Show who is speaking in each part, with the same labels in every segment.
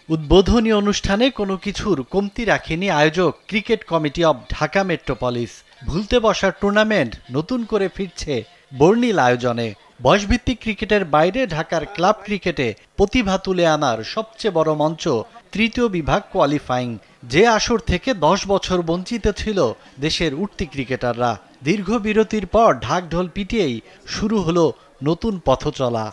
Speaker 1: উদ্বোধনী অনুষ্ঠানে কোনো কিছুর কমতি রাখেনি আয়োজক cricket committee of Dhaka metropolis. ভুলতে বসা টুর্নামেন্ট নতুন করে ফিরছে বর্ণিল আয়োজনে। বয়সভিত্তিক ক্রিকেটের বাইরে ঢাকার ক্লাব ক্রিকেটে প্রতিভা তুলে আনার সবচেয়ে বড় মঞ্চ তৃতীয় বিভাগ কোয়ালিফাইং, যে আসর থেকে 10 বছর বঞ্চিত ছিল দেশের উঠতি ক্রিকেটাররা। দীর্ঘ বিরতির পর ঢাকঢোল পিটিয়েই শুরু হলো নতুন পথচলা।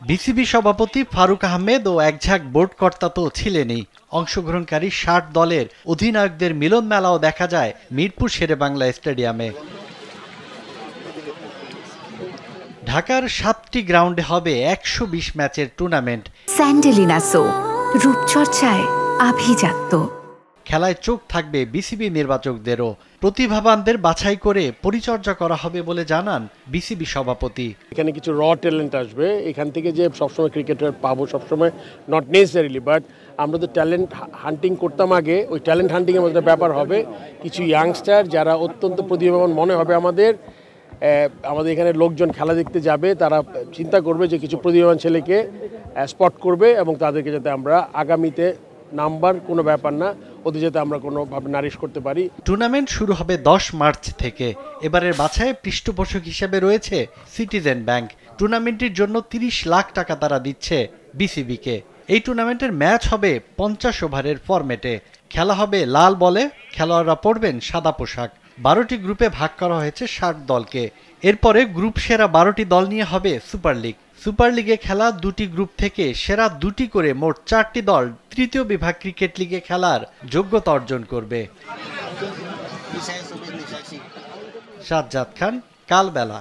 Speaker 1: বিসিবি সভাপতি ফারুক আহমেদ ও একঝাঁক বোর্ড কর্তা তো ছিলেনই। অংশগ্রহণকারী 60 দলের অধিনায়কদের মিলন মেলাও দেখা যায় মিরপুর শেরেবাংলা স্টেডিয়ামে। ঢাকার 7টি গ্রাউন্ডে হবে 120 ম্যাচের টুর্নামেন্ট।
Speaker 2: স্যান্ডেলিনা সো, রূপচর্চায় আভিজাত্য।
Speaker 1: খেলায় চোখ থাকবে বিসিবি নির্বাচকদেরও। প্রতিভাবানদের বাছাই করে পরিচর্যা করা হবে বলে জানান বিসিবি সভাপতি।
Speaker 3: এখানে কিছু র ট্যালেন্ট আসবে, এখান থেকে যে সবসময় ক্রিকেটার পাবো সবসময় নট নেসেসারিলি, বাট আমরা তো ট্যালেন্ট হান্টিং করতাম আগে, ওই ট্যালেন্ট হান্টিংয়ের মধ্যে ব্যাপার হবে কিছু ইয়াংস্টার যারা অত্যন্ত প্রতিভাবান মনে হবে আমাদের এখানে লোকজন খেলা দেখতে যাবে, তারা চিন্তা করবে যে কিছু প্রতিভাবান ছেলেকে স্পট করবে এবং তাদেরকে যাতে আমরা আগামীতে নাম্বার কোনো ব্যাপার না, ওদের যাতে আমরা কোনোভাবে নারিশ করতে পারি।
Speaker 1: টুর্নামেন্ট শুরু হবে 10 মার্চ থেকে। এবারের বাছাইয়ে পৃষ্ঠপোষক হিসেবে রয়েছে সিটিজেন ব্যাংক। টুর্নামেন্টের জন্য 30 লাখ টাকা তারা দিচ্ছে বিসিবিকে। এই টুর্নামেন্টের ম্যাচ হবে 50 ওভারের ফরম্যাটে। খেলা হবে লাল বলে, খেলোয়াড়রা পরবেন সাদা পোশাক। 12টি গ্রুপে ভাগ করা হয়েছে 60 দলকে। এরপরে গ্রুপ সেরা 12টি দল নিয়ে হবে সুপার লিগ। সুপার লিগে খেলা 2টি গ্রুপ থেকে সেরা 2টি করে মোট 4টি দল তৃতীয় বিভাগ ক্রিকেট লিগে খেলার যোগ্যতা অর্জন করবে। সাজ্জাদ খান, কালবেলা।